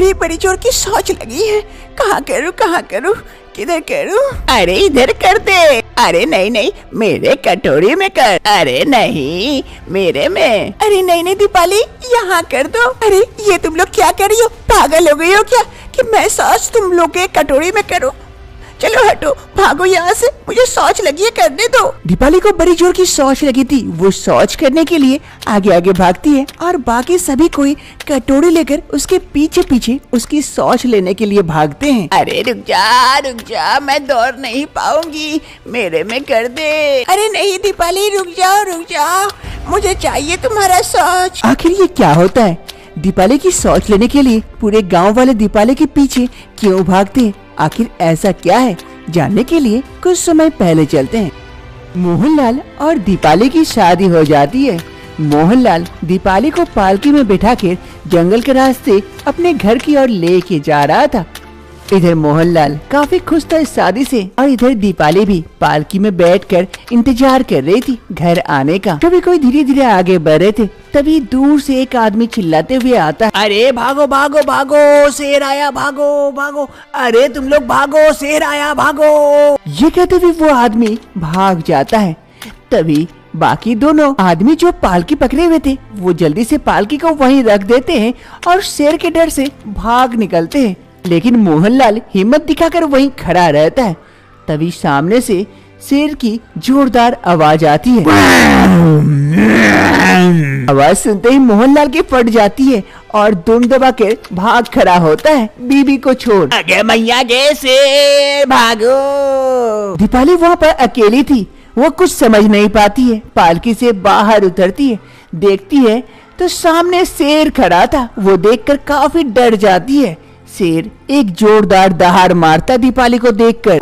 अरे बड़ी जोर की सोच लगी है, कहाँ करूँ किधर करूँ? अरे इधर कर दे। अरे नहीं मेरे कटोरी में कर। अरे नहीं मेरे में। अरे नहीं दीपाली यहाँ कर दो। अरे ये तुम लोग क्या कर रही हो? पागल हो गई हो क्या कि मैं सॉस तुम लोग के कटोरी में करूँ? चलो हटो, भागो यहाँ से, मुझे शौच लगी है, करने दो। दीपाली को बड़ी जोर की शौच लगी थी। वो शौच करने के लिए आगे आगे भागती है और बाकी सभी कोई कटोरी लेकर उसके पीछे पीछे उसकी शौच लेने के लिए भागते हैं। अरे रुक जा, मैं दौड़ नहीं पाऊंगी, मेरे में कर दे। अरे नहीं दीपाली रुक जाओ, मुझे चाहिए तुम्हारा शौच। आखिर ये क्या होता है? दीपाली की शौच लेने के लिए पूरे गाँव वाले दीपाली के पीछे क्यों भागते हैं? आखिर ऐसा क्या है? जानने के लिए कुछ समय पहले चलते हैं। मोहनलाल और दीपाली की शादी हो जाती है। मोहनलाल दीपाली को पालकी में बिठाकर जंगल के रास्ते अपने घर की ओर लेके जा रहा था। इधर मोहनलाल काफी खुश था इस शादी से और इधर दीपाली भी पालकी में बैठकर इंतजार कर रही थी घर आने का। कभी कोई धीरे धीरे आगे बढ़ रहे थे, तभी दूर से एक आदमी चिल्लाते हुए आता है, अरे भागो, शेर आया, भागो। अरे तुम लोग भागो, शेर आया, भागो। ये कहते हुए वो आदमी भाग जाता है। तभी बाकी दोनों आदमी जो पालकी पकड़े हुए थे वो जल्दी से पालकी को वहीं रख देते हैं और शेर के डर से भाग निकलते हैं। लेकिन मोहनलाल हिम्मत दिखाकर वहीं खड़ा रहता है। तभी सामने से शेर की जोरदार आवाज आती है। आवाज सुनते ही मोहनलाल की फट जाती है और दुम दबा के भाग खड़ा होता है बीबी को छोड़। अगे मैया गे शेर भागो। दीपाली वहाँ पर अकेली थी, वो कुछ समझ नहीं पाती है। पालकी से बाहर उतरती है, देखती है तो सामने शेर खड़ा था। वो देखकर काफी डर जाती है। शेर एक जोरदार दहाड़ मारता दीपाली को देखकर।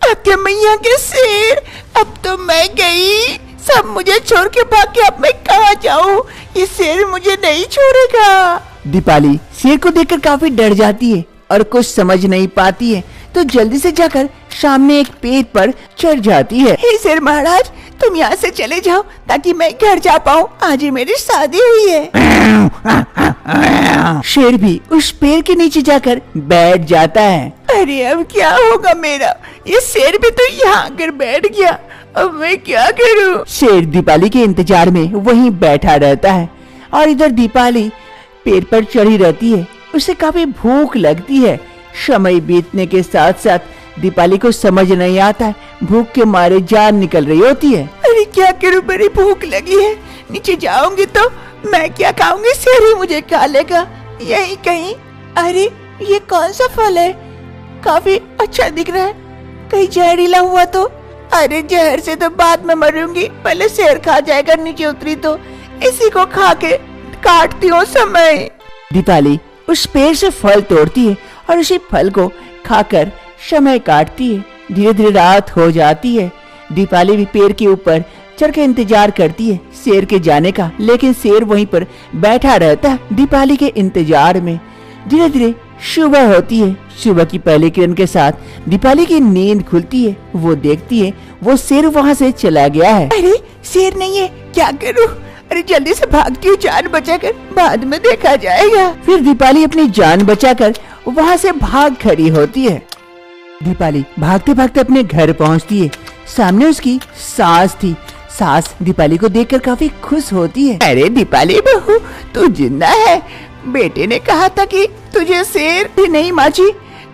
अरे मैया के शेर, अब तो मैं गई, सब मुझे छोड़ के भाग के, अब मैं कहाँ जाऊँ? ये शेर मुझे नहीं छोड़ेगा। दीपाली शेर को देखकर काफी डर जाती है और कुछ समझ नहीं पाती है, तो जल्दी से जाकर सामने एक पेड़ पर चढ़ जाती है। हे शेर महाराज, तुम यहाँ से चले जाओ ताकि मैं घर जा पाऊँ, आज ही मेरी शादी हुई है। शेर भी उस पेड़ के नीचे जाकर बैठ जाता है। अरे अब क्या होगा मेरा? ये शेर भी तो यहाँ आकर बैठ गया, अब मैं क्या करूँ? शेर दीपाली के इंतजार में वहीं बैठा रहता है और इधर दीपाली पेड़ पर चढ़ी रहती है। उसे काफी भूख लगती है। समय बीतने के साथ साथ दीपाली को समझ नहीं आता है, भूख के मारे जान निकल रही होती है। अरे क्या करूँ, बड़ी भूख लगी है, नीचे जाऊंगी तो मैं क्या खाऊंगी? शेर ही मुझे खा लेगा यही कहीं। अरे ये कौन सा फल है? काफी अच्छा दिख रहा है, कहीं जहरीला हुआ तो? अरे जहर से तो बाद में मरूंगी, पहले शेर खा जाएगा, नीचे उतरी तो इसी को खा के काटती हूँ समय। दीपाली उस पेड़ से फल तोड़ती है और उसी फल को खाकर समय काटती है। धीरे धीरे रात हो जाती है। दीपाली भी पेड़ के ऊपर चढ़ के इंतजार करती है शेर के जाने का, लेकिन शेर वहीं पर बैठा रहता है दीपाली के इंतजार में। धीरे धीरे सुबह होती है। सुबह की पहली किरण के साथ दीपाली की नींद खुलती है। वो देखती है वो शेर वहाँ से चला गया है। अरे शेर नहीं है, क्या करूँ? अरे जल्दी से भागती हूँ जान बचाकर, बाद में देखा जाएगा। फिर दीपाली अपनी जान बचाकर वहाँ से भाग खड़ी होती है। दीपाली भागते भागते अपने घर पहुँचती है। सामने उसकी सास थी। सास दीपाली को देखकर काफी खुश होती है। अरे दीपाली बहू, तू जिंदा है। बेटे ने कहा था कि तुझे शेर भी नहीं माची।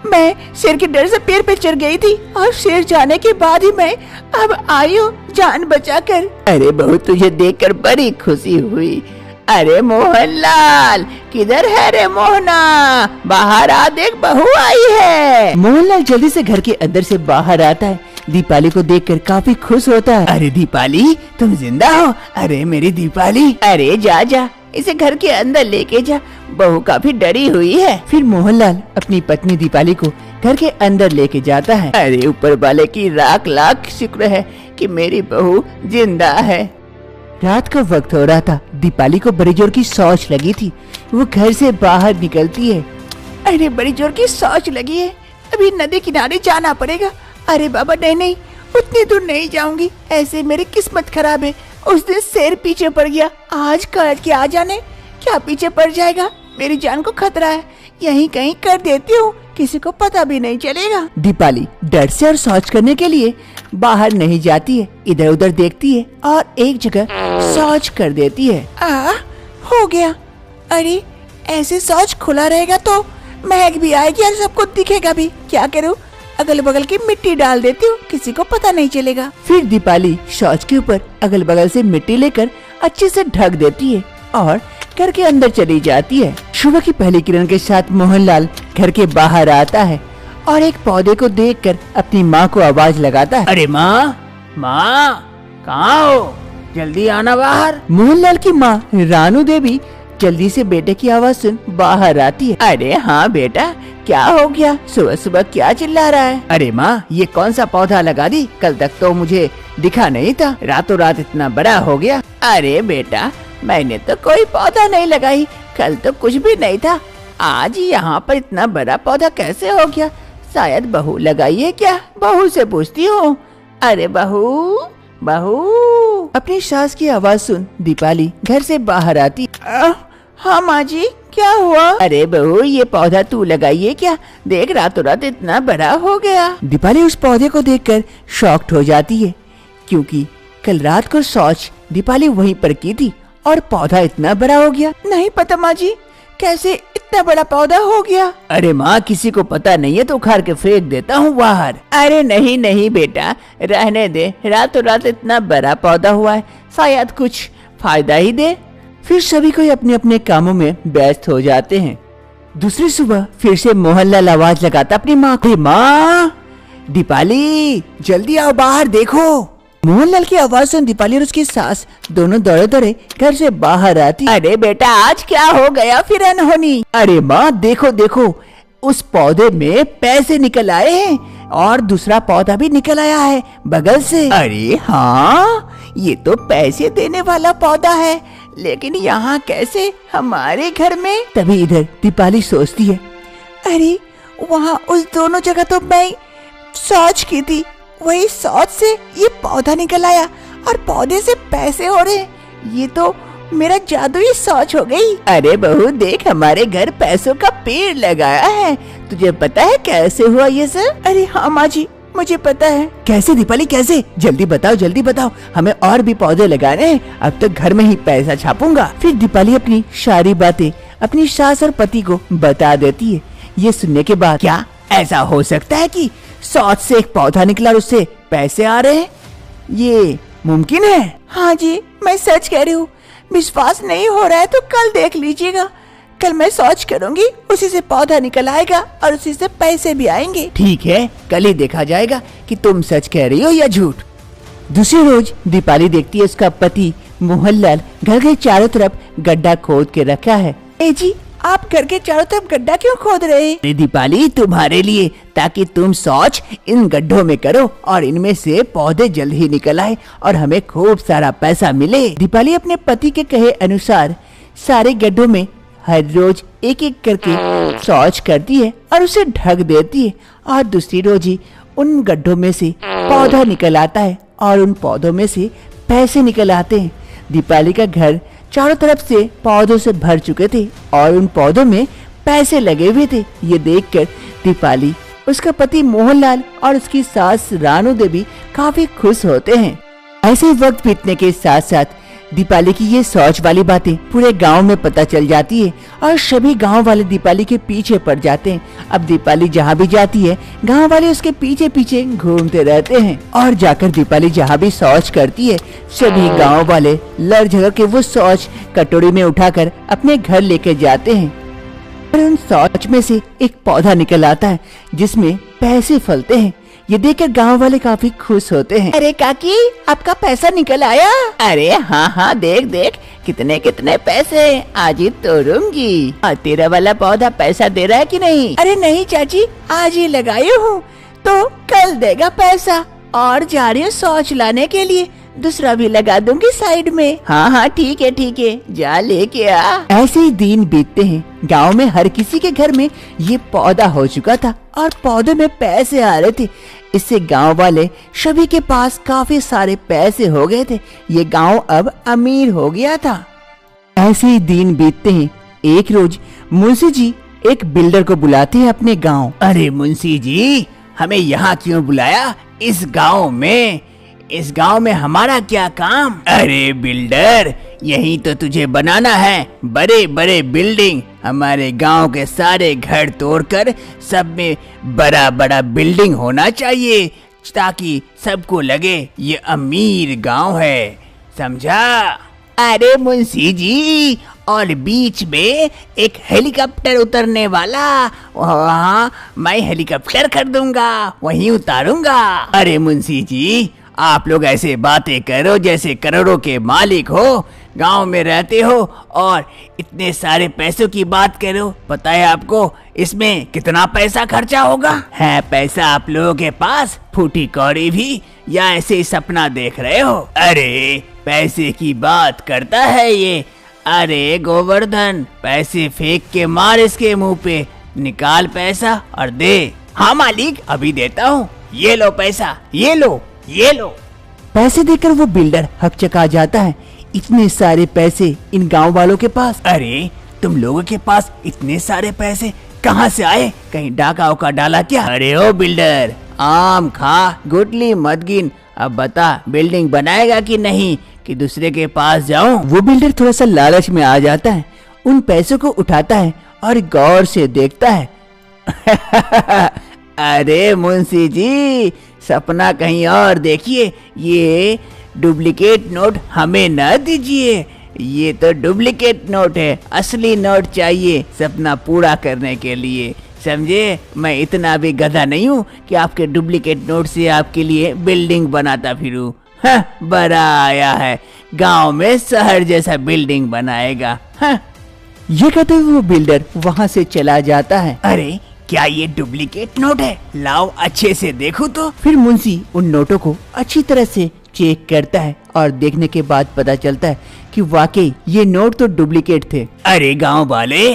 मैं शेर के डर से पेड़ पे चढ़ गई थी और शेर जाने के बाद ही मैं अब आई हूँ जान बचाकर। अरे बहू, तुझे देखकर बड़ी खुशी हुई। अरे मोहनलाल, किधर है रे मोहना? बाहर आ देख, बहू आई है। मोहनलाल जल्दी से घर के अंदर से बाहर आता है। दीपाली को देखकर काफी खुश होता है। अरे दीपाली, तुम जिंदा हो? अरे मेरी दीपाली, अरे जा इसे घर के अंदर लेके जा, बहू काफी डरी हुई है। फिर मोहनलाल अपनी पत्नी दीपाली को घर के अंदर लेके जाता है। अरे ऊपर वाले की लाख लाख शुक्र है कि मेरी बहू जिंदा है। रात का वक्त हो रहा था। दीपाली को बड़ी जोर की शौच लगी थी। वो घर से बाहर निकलती है। अरे बड़ी जोर की शौच लगी है, अभी नदी किनारे जाना पड़ेगा। अरे बाबा नहीं, उतनी दूर नहीं जाऊंगी, ऐसे मेरी किस्मत खराब है। उस दिन शेर पीछे पड़ गया, आज काट के आ जाने क्या पीछे पड़ जाएगा। मेरी जान को खतरा है, यहीं कहीं कर देती हूँ, किसी को पता भी नहीं चलेगा। दीपाली डर से और शौच करने के लिए बाहर नहीं जाती है, इधर उधर देखती है और एक जगह शौच कर देती है। हो गया। अरे ऐसे शौच खुला रहेगा तो महक भी आएगी और सबको दिखेगा भी। क्या करूँ, अगल बगल की मिट्टी डाल देती हूँ, किसी को पता नहीं चलेगा। फिर दीपाली शौच के ऊपर अगल बगल से मिट्टी लेकर अच्छे से ढक देती है और घर के अंदर चली जाती है। सुबह की पहली किरण के साथ मोहनलाल घर के बाहर आता है और एक पौधे को देखकर अपनी माँ को आवाज लगाता है। अरे माँ, माँ कहाँ हो, जल्दी आना बाहर। मोहनलाल की माँ रानू देवी जल्दी से बेटे की आवाज सुन बाहर आती है। अरे हाँ बेटा, क्या हो गया, सुबह सुबह क्या चिल्ला रहा है? अरे माँ, ये कौन सा पौधा लगा दी, कल तक तो मुझे दिखा नहीं था, रातों रात इतना बड़ा हो गया। अरे बेटा, मैंने तो कोई पौधा नहीं लगाई, कल तो कुछ भी नहीं था, आज यहाँ पर इतना बड़ा पौधा कैसे हो गया? शायद बहू लगाई है क्या? बहू से पूछती हूँ। अरे बहू, बहू। अपनी सास की आवाज सुन दीपाली घर से बाहर आती। हाँ माँ जी, क्या हुआ? अरे बहू, ये पौधा तू लगाई है क्या? देख रातों रात इतना बड़ा हो गया। दीपाली उस पौधे को देखकर शॉक्ड हो जाती है, क्योंकि कल रात को शौच दीपाली वहीं पर की थी और पौधा इतना बड़ा हो गया। नहीं पता माँ जी, कैसे इतना बड़ा पौधा हो गया? अरे माँ, किसी को पता नहीं है तो उखाड़ के फेंक देता हूँ बाहर। अरे नहीं नहीं बेटा, रहने दे, रातों रात इतना बड़ा पौधा हुआ है, शायद कुछ फायदा ही दे। फिर सभी कोई अपने अपने कामों में व्यस्त हो जाते हैं। दूसरी सुबह फिर से मोहनलाल आवाज लगाता अपनी माँ को। माँ, दीपाली जल्दी आओ बाहर देखो। मोहनलाल की आवाज सुन दीपाली और उसकी सास दोनों दौड़े दौड़े घर से बाहर आती। अरे बेटा, आज क्या हो गया फिर अनहोनी? अरे माँ देखो देखो, उस पौधे में पैसे निकल आए हैं और दूसरा पौधा भी निकल आया है बगल से। अरे हाँ, ये तो पैसे देने वाला पौधा है, लेकिन यहाँ कैसे हमारे घर में? तभी इधर दीपाली सोचती है, अरे वहाँ उस दोनों जगह तो मैं शौच की थी, वही शौच से ये पौधा निकल आया और पौधे से पैसे हो रहे, ये तो मेरा जादुई शौच हो गई। अरे बहू देख, हमारे घर पैसों का पेड़ लगाया है, तुझे पता है कैसे हुआ ये सब? अरे हाँ माँ जी, मुझे पता है। कैसे दीपाली, कैसे? जल्दी बताओ जल्दी बताओ, हमें और भी पौधे लगाने हैं, अब तो घर में ही पैसा छापूंगा। फिर दीपाली अपनी सारी बातें अपनी सास और पति को बता देती है। ये सुनने के बाद, क्या ऐसा हो सकता है कि शौच से एक पौधा निकला और उससे पैसे आ रहे हैं? ये मुमकिन है? हाँ जी, मैं सच कह रही हूँ, विश्वास नहीं हो रहा है तो कल देख लीजिएगा, कल मैं शौच करूंगी, उसी से पौधा निकल आएगा और उसी से पैसे भी आएंगे। ठीक है, कल ही देखा जाएगा कि तुम सच कह रही हो या झूठ। दूसरी रोज दीपाली देखती है उसका पति मोहनलाल घर के चारों तरफ गड्ढा खोद के रखा है। ए जी, आप घर के चारों तरफ गड्ढा क्यों खोद रहे हैं? दीपाली, तुम्हारे लिए, ताकि तुम शौच इन गड्ढों में करो और इनमें से पौधे जल्द ही निकल आए और हमें खूब सारा पैसा मिले। दीपाली अपने पति के कहे अनुसार सारे गड्ढों में हर रोज एक एक करके शौच करती है और उसे ढक देती है और दूसरी रोज ही उन गड्ढों में से पौधा निकल आता है और उन पौधों में से पैसे निकल आते हैं। दीपाली का घर चारों तरफ से पौधों से भर चुके थे और उन पौधों में पैसे लगे हुए थे। ये देखकर दीपाली, उसका पति मोहनलाल और उसकी सास रानू देवी काफी खुश होते हैं। ऐसे वक्त बीतने के साथ साथ दीपाली की ये शौच वाली बातें पूरे गांव में पता चल जाती है और सभी गांव वाले दीपाली के पीछे पड़ जाते हैं। अब दीपाली जहाँ भी जाती है, गांव वाले उसके पीछे पीछे घूमते रहते हैं और जाकर दीपाली जहाँ भी शौच करती है, सभी गांव वाले लड़ झगड़ के वो शौच कटोरी में उठाकर अपने घर लेके जाते हैं और उन शौच में से एक पौधा निकल आता है जिसमें पैसे फलते हैं। ये देखकर गांव वाले काफी खुश होते हैं। अरे काकी, आपका पैसा निकल आया? अरे हाँ हाँ, देख देख कितने कितने पैसे, आज ही तोड़ूंगी। और तेरा वाला पौधा पैसा दे रहा है कि नहीं? अरे नहीं चाची, आज ही लगाई हूँ तो कल देगा पैसा, और जा रही हूँ शौच लाने के लिए, दूसरा भी लगा दूंगी साइड में। हाँ हाँ ठीक है, जा लेके आ। ऐसे ही दिन बीतते हैं। गांव में हर किसी के घर में ये पौधा हो चुका था और पौधे में पैसे आ रहे थे। इससे गांव वाले सभी के पास काफी सारे पैसे हो गए थे। ये गांव अब अमीर हो गया था। ऐसे ही दिन बीतते हैं। एक रोज मुंशी जी एक बिल्डर को बुलाते हैं अपने गांव। अरे मुंशी जी, हमें यहाँ क्यों बुलाया? इस गांव में हमारा क्या काम? अरे बिल्डर, यही तो तुझे बनाना है बड़े बड़े बिल्डिंग। हमारे गांव के सारे घर तोड़कर सब में बड़ा बड़ा बिल्डिंग होना चाहिए, ताकि सबको लगे ये अमीर गांव है, समझा? अरे मुंशी जी, और बीच में एक हेलीकॉप्टर उतरने वाला, वहाँ मैं हेलीकॉप्टर कर दूंगा, वहीं उतारूंगा। अरे मुंशी जी, आप लोग ऐसे बातें करो जैसे करोड़ों के मालिक हो, गांव में रहते हो और इतने सारे पैसों की बात करो। पता है आपको इसमें कितना पैसा खर्चा होगा? है पैसा आप लोगों के पास फूटी कौड़ी भी, या ऐसे ही सपना देख रहे हो? अरे पैसे की बात करता है ये। अरे गोवर्धन, पैसे फेंक के मार इसके मुंह पे, निकाल पैसा और दे। हाँ मालिक, अभी देता हूँ, ये लो पैसा, ये लो। पैसे देकर वो बिल्डर हकचका जाता है। इतने सारे पैसे इन गांव वालों के पास। अरे तुम लोगों के पास इतने सारे पैसे कहाँ से आए? कहीं डाका उका डाला क्या? अरे ओ बिल्डर, आम खा, गुटली मत गिन। अब बता, बिल्डिंग बनाएगा कि नहीं, कि दूसरे के पास जाऊं? वो बिल्डर थोड़ा सा लालच में आ जाता है, उन पैसों को उठाता है और गौर से देखता है। अरे मुंशी जी, सपना कहीं और देखिए, ये डुप्लीकेट नोट हमें न दीजिए, ये तो डुप्लीकेट नोट है, असली नोट चाहिए सपना पूरा करने के लिए, समझे? मैं इतना भी गधा नहीं हूँ कि आपके डुप्लीकेट नोट से आपके लिए बिल्डिंग बनाता फिरूं। हाँ, बड़ा आया है, गांव में शहर जैसा बिल्डिंग बनाएगा। हाँ। ये कहते हुए वो बिल्डर वहाँ से चला जाता है। अरे क्या ये डुप्लीकेट नोट है? लाओ अच्छे से देखो तो। फिर मुंशी उन नोटों को अच्छी तरह से चेक करता है और देखने के बाद पता चलता है कि वाकई ये नोट तो डुप्लीकेट थे। अरे गांव वाले,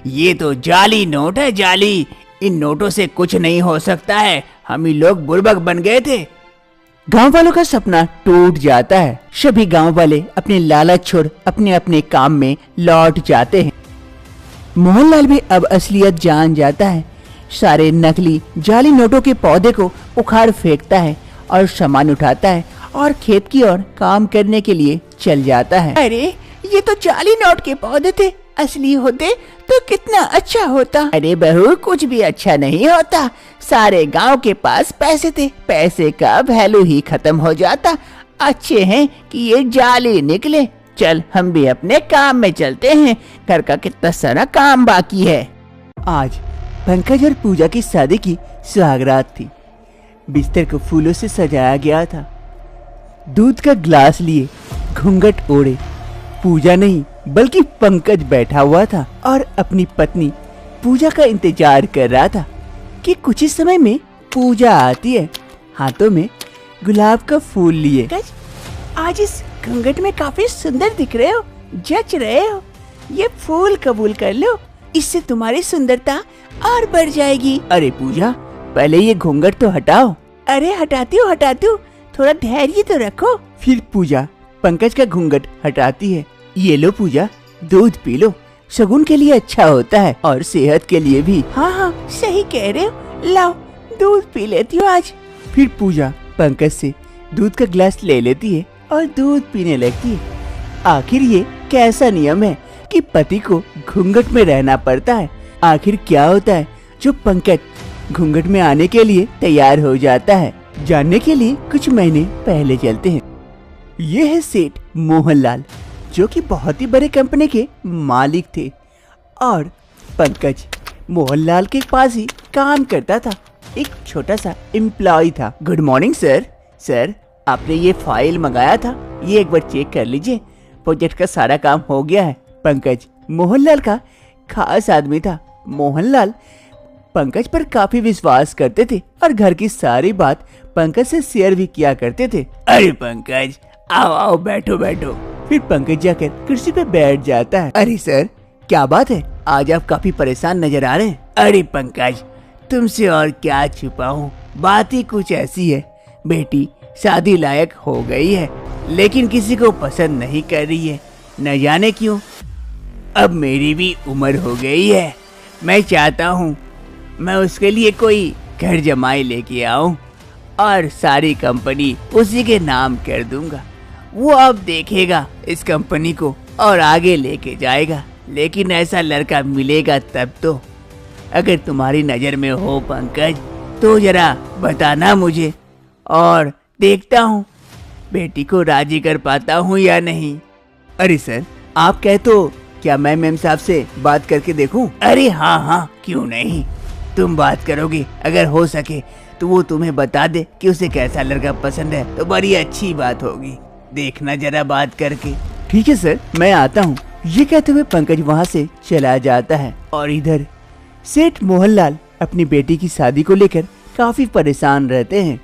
ये तो जाली नोट है, जाली। इन नोटों से कुछ नहीं हो सकता है, हम ही लोग बुड़बक बन गए थे। गांव वालों का सपना टूट जाता है। सभी गांव वाले अपने लालच छोड़ अपने अपने काम में लौट जाते हैं। मोहनलाल भी अब असलियत जान जाता है। सारे नकली जाली नोटों के पौधे को उखाड़ फेंकता है और सामान उठाता है और खेत की ओर काम करने के लिए चल जाता है। अरे ये तो जाली नोट के पौधे थे, असली होते तो कितना अच्छा होता। अरे बहू, कुछ भी अच्छा नहीं होता, सारे गांव के पास पैसे थे, पैसे का वैल्यू ही खत्म हो जाता। अच्छे हैं कि ये जाली निकले। चल हम भी अपने काम में चलते हैं, घर का कितना सारा काम बाकी है। आज पंकज और पूजा की शादी की सुहागरात थी। बिस्तर को फूलों से सजाया गया था। दूध का ग्लास लिए घूंघट ओढ़े पूजा नहीं बल्कि पंकज बैठा हुआ था और अपनी पत्नी पूजा का इंतजार कर रहा था कि कुछ ही समय में पूजा आती है, हाथों में गुलाब का फूल लिए। आज इस घूंघट में काफी सुंदर दिख रहे हो, जच रहे हो। ये फूल कबूल कर लो, इससे तुम्हारी सुंदरता और बढ़ जाएगी। अरे पूजा, पहले ये घूंघट तो हटाओ। अरे हटाती हूँ, थोड़ा धैर्य तो रखो। फिर पूजा पंकज का घूंघट हटाती है। ये लो पूजा, दूध पी लो, शगुन के लिए अच्छा होता है और सेहत के लिए भी। हाँ, सही कह रहे हो, लाओ दूध पी लेती हूँ आज। फिर पूजा पंकज से दूध का गिलास ले लेती है और दूध पीने लगती है। आखिर ये कैसा नियम है कि पति को घूंघट में रहना पड़ता है? आखिर क्या होता है जो पंकज घूंघट में आने के लिए तैयार हो जाता है? जानने के लिए कुछ महीने पहले चलते हैं। ये है सेठ मोहनलाल, जो कि बहुत ही बड़े कंपनी के मालिक थे और पंकज मोहनलाल के पास ही काम करता था, एक छोटा सा एम्प्लॉय था। Good morning sir. सर, आपने ये फाइल मंगाया था, ये एक बार चेक कर लीजिए, प्रोजेक्ट का सारा काम हो गया है। पंकज मोहनलाल का खास आदमी था। मोहनलाल पंकज पर काफी विश्वास करते थे और घर की सारी बात पंकज से शेयर भी किया करते थे। अरे पंकज, आओ आओ, बैठो बैठो। फिर पंकज जाकर कुर्सी पे बैठ जाता है। अरे सर, क्या बात है, आज आप काफी परेशान नजर आ रहे हैं। अरे पंकज, तुमसे और क्या छुपाऊं, बात ही कुछ ऐसी है। बेटी शादी लायक हो गई है, लेकिन किसी को पसंद नहीं कर रही है, न जाने क्यों। अब मेरी भी उम्र हो गई है, मैं चाहता हूँ मैं उसके लिए कोई घर जमाई लेके आऊं और सारी कंपनी उसी के नाम कर दूंगा। वो अब देखेगा इस कंपनी को और आगे लेके जाएगा। लेकिन ऐसा लड़का मिलेगा तब तो। अगर तुम्हारी नजर में हो पंकज तो जरा बताना मुझे, और देखता हूँ बेटी को राजी कर पाता हूँ या नहीं। अरे सर, आप कहे तो क्या मैं मैम साहब से बात करके देखूं? अरे हाँ हाँ, क्यों नहीं, तुम बात करोगे। अगर हो सके तो वो तुम्हें बता दे कि उसे कैसा लड़का पसंद है तो बड़ी अच्छी बात होगी। देखना जरा बात करके। ठीक है सर, मैं आता हूँ। ये कहते हुए पंकज वहाँ से चला जाता है और इधर सेठ मोहनलाल अपनी बेटी की शादी को लेकर काफी परेशान रहते हैं।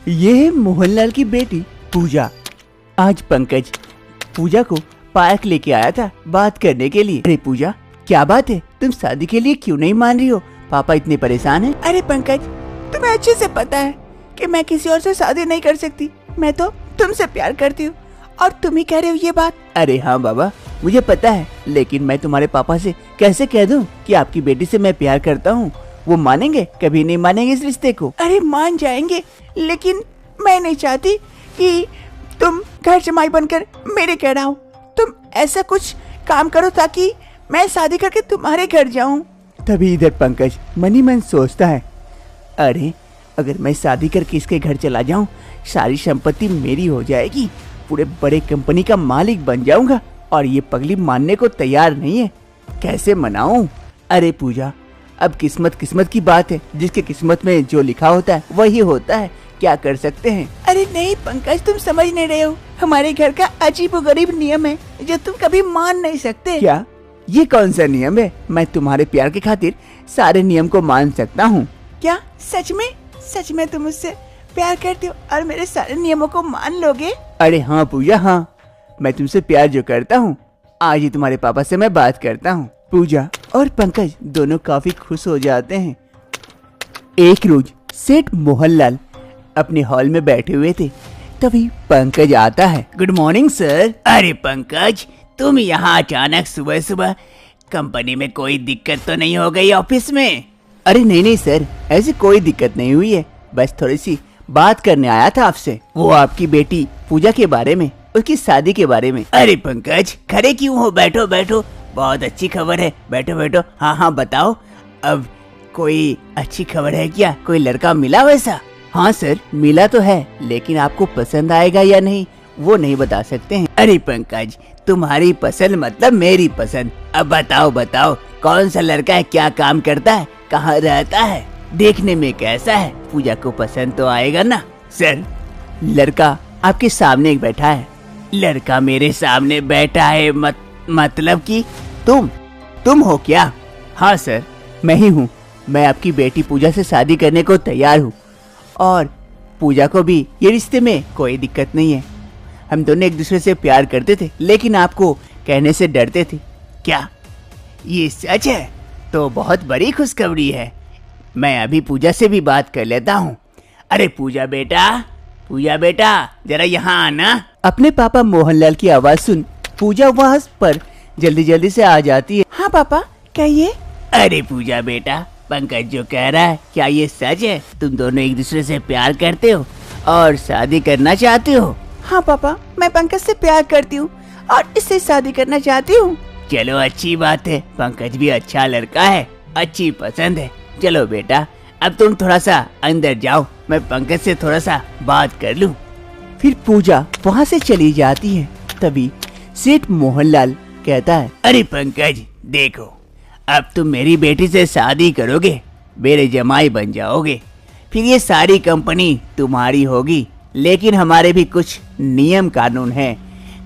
ये है मोहनलाल की बेटी पूजा। आज पंकज पूजा को पार्क लेके आया था बात करने के लिए। अरे पूजा, क्या बात है, तुम शादी के लिए क्यों नहीं मान रही हो? पापा इतने परेशान हैं। अरे पंकज, तुम्हें अच्छे से पता है कि मैं किसी और से शादी नहीं कर सकती। मैं तो तुमसे प्यार करती हूँ और तुम ही कह रहे हो ये बात। अरे हाँ बाबा, मुझे पता है, लेकिन मैं तुम्हारे पापा से कैसे कह दूं कि आपकी बेटी से मैं प्यार करता हूँ? वो मानेंगे? कभी नहीं मानेंगे इस रिश्ते को। अरे मान जाएंगे, लेकिन मैं नहीं चाहती कि तुम घर जमाई बनकर मेरे घर आओ। तुम ऐसा कुछ काम करो ताकि मैं शादी करके तुम्हारे घर जाऊं। तभी इधर पंकज मनी मन सोचता है, अरे अगर मैं शादी करके इसके घर चला जाऊं, सारी संपत्ति मेरी हो जाएगी, पूरे बड़े कंपनी का मालिक बन जाऊंगा। और ये पगली मानने को तैयार नहीं है, कैसे मनाऊं? अरे पूजा, अब किस्मत किस्मत की बात है, जिसके किस्मत में जो लिखा होता है वही होता है, क्या कर सकते हैं। अरे नहीं पंकज, तुम समझ नहीं रहे हो, हमारे घर का अजीबोगरीब नियम है जो तुम कभी मान नहीं सकते। क्या? ये कौन सा नियम है? मैं तुम्हारे प्यार के खातिर सारे नियम को मान सकता हूँ। क्या सच में? सच में तुम मुझसे प्यार करते हो और मेरे सारे नियमों को मान लोगे? अरे हाँ पूजा, हाँ, मैं तुमसे प्यार जो करता हूँ, आज ही तुम्हारे पापा से मैं बात करता हूँ। पूजा और पंकज दोनों काफी खुश हो जाते हैं। एक रोज सेठ मोहनलाल अपने हॉल में बैठे हुए थे, तभी पंकज आता है। Good morning sir. अरे पंकज, तुम यहाँ अचानक सुबह सुबह, कंपनी में कोई दिक्कत तो नहीं हो गई ऑफिस में? अरे नहीं नहीं सर, ऐसी कोई दिक्कत नहीं हुई है, बस थोड़ी सी बात करने आया था आपसे, वो आपकी बेटी पूजा के बारे में, उसकी शादी के बारे में। अरे पंकज, खड़े क्यों हो? बैठो बैठो, बहुत अच्छी खबर है, बैठो बैठो। हाँ हाँ बताओ, अब कोई अच्छी खबर है क्या? कोई लड़का मिला वैसा? हाँ सर, मिला तो है, लेकिन आपको पसंद आएगा या नहीं वो नहीं बता सकते हैं। अरे पंकज, तुम्हारी पसंद मतलब मेरी पसंद। अब बताओ बताओ, कौन सा लड़का है, क्या काम करता है, कहाँ रहता है, देखने में कैसा है? पूजा को पसंद तो आएगा ना? सर, लड़का आपके सामने बैठा है। लड़का मेरे सामने बैठा है? मतलब कि तुम हो क्या? हाँ सर, मैं ही हूँ। मैं आपकी बेटी पूजा से शादी करने को तैयार हूँ और पूजा को भी ये रिश्ते में कोई दिक्कत नहीं है। हम दोनों एक दूसरे से प्यार करते थे, लेकिन आपको कहने से डरते थे। क्या ये सच है? तो बहुत बड़ी खुशखबरी है। मैं अभी पूजा से भी बात कर लेता हूँ। अरे पूजा बेटा, जरा यहाँ आना। अपने पापा मोहनलाल की आवाज सुन पूजा वहाँ पर जल्दी जल्दी से आ जाती है। हाँ पापा, कहिए। अरे पूजा बेटा, पंकज जो कह रहा है, क्या ये सच है? तुम दोनों एक दूसरे से प्यार करते हो और शादी करना चाहते हो? हाँ पापा, मैं पंकज से प्यार करती हूँ और इससे शादी करना चाहती हूँ। चलो अच्छी बात है, पंकज भी अच्छा लड़का है, अच्छी पसंद है। चलो बेटा, अब तुम थोड़ा सा अंदर जाओ, मैं पंकज से थोड़ा सा बात कर लूं। फिर पूजा वहाँ से चली जाती है। तभी सेठ मोहनलाल कहता है, अरे पंकज देखो, अब तुम मेरी बेटी से शादी करोगे, मेरे जमाई बन जाओगे, फिर ये सारी कंपनी तुम्हारी होगी। लेकिन हमारे भी कुछ नियम कानून हैं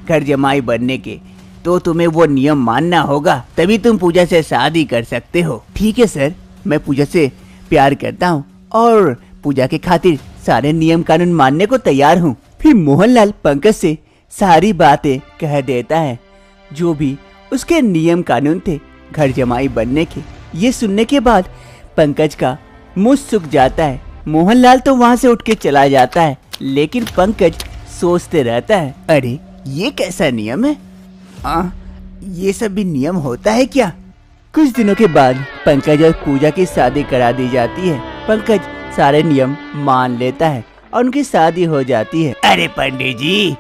घर जमाई बनने के, तो तुम्हें वो नियम मानना होगा, तभी तुम पूजा से शादी कर सकते हो। ठीक है सर, मैं पूजा से प्यार करता हूँ और पूजा के खातिर सारे नियम कानून मानने को तैयार हूँ। फिर मोहनलाल पंकज से सारी बातें कह देता है, जो भी उसके नियम कानून थे घर जमाई बनने के। ये सुनने के बाद पंकज का मुंह सूख जाता है। मोहनलाल तो वहाँ से उठ के चला जाता है, लेकिन पंकज सोचते रहता है, अरे ये कैसा नियम है? ये सब भी नियम होता है क्या? कुछ दिनों के बाद पंकज और पूजा की शादी करा दी जाती है। पंकज सारे नियम मान लेता है और उनकी शादी हो जाती है। अरे पंडित जी,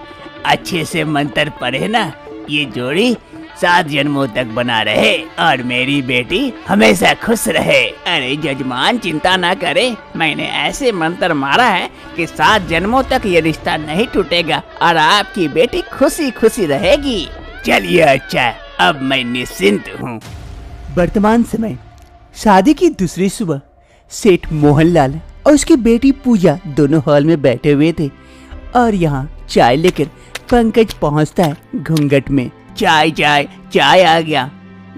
अच्छे से मंत्र पढ़े ना, ये जोड़ी 7 जन्मों तक बना रहे और मेरी बेटी हमेशा खुश रहे। अरे जजमान चिंता ना करे, मैंने ऐसे मंत्र मारा है कि 7 जन्मों तक ये रिश्ता नहीं टूटेगा और आपकी बेटी खुशी खुशी रहेगी। चलिए अच्छा, अब मैं निश्चिंत हूँ। वर्तमान समय शादी की दूसरी सुबह सेठ मोहनलाल और उसकी बेटी पूजा दोनों हॉल में बैठे हुए थे और यहाँ चाय लेकर पंकज पहुँचता है घूंघट में। चाय चाय चाय आ गया,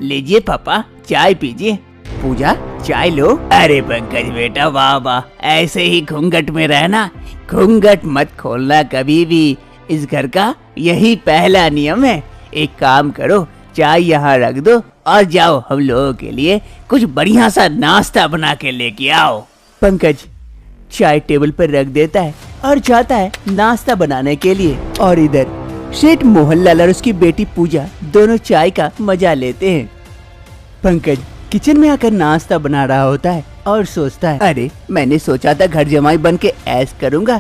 लीजिए पापा चाय पीजिए। पूजा चाय लो। अरे पंकज बेटा, वाह वाह, ऐसे ही घूंघट में रहना, घूंघट मत खोलना कभी भी, इस घर का यही पहला नियम है। एक काम करो, चाय यहाँ रख दो और जाओ हम लोगों के लिए कुछ बढ़िया सा नाश्ता बना के लेके आओ। पंकज चाय टेबल पर रख देता है और जाता है नाश्ता बनाने के लिए और इधर सेठ मोहनलाल और उसकी बेटी पूजा दोनों चाय का मजा लेते हैं। पंकज किचन में आकर नाश्ता बना रहा होता है और सोचता है, अरे मैंने सोचा था घर जमाई बन के ऐश करूंगा,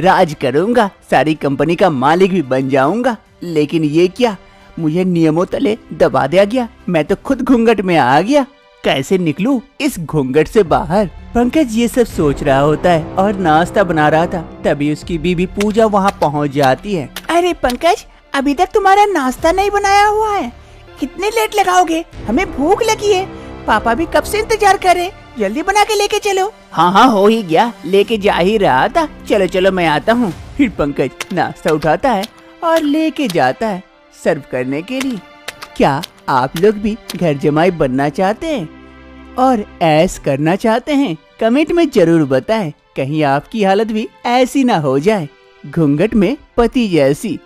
राज करूंगा, सारी कंपनी का मालिक भी बन जाऊंगा, लेकिन ये क्या, मुझे नियमों तले दबा दिया गया। मैं तो खुद घूंघट में आ गया, कैसे निकलूं इस घूंघट से बाहर। पंकज ये सब सोच रहा होता है और नाश्ता बना रहा था, तभी उसकी बीवी पूजा वहाँ पहुँच जाती है। अरे पंकज, अभी तक तुम्हारा नाश्ता नहीं बनाया हुआ है, कितने लेट लगाओगे? हमें भूख लगी है, पापा भी कब से इंतजार कर रहे, जल्दी बना के लेके चलो। हाँ हाँ हो ही गया, लेके जा ही रहा था, चलो चलो मैं आता हूँ। फिर पंकज नाश्ता उठाता है और लेके जाता है सर्व करने के लिए। क्या आप लोग भी घर जमाई बनना चाहते हैं और ऐश करना चाहते हैं? कमेंट में जरूर बताएं, कहीं आपकी हालत भी ऐसी ना हो जाए घूंघट में पति जैसी।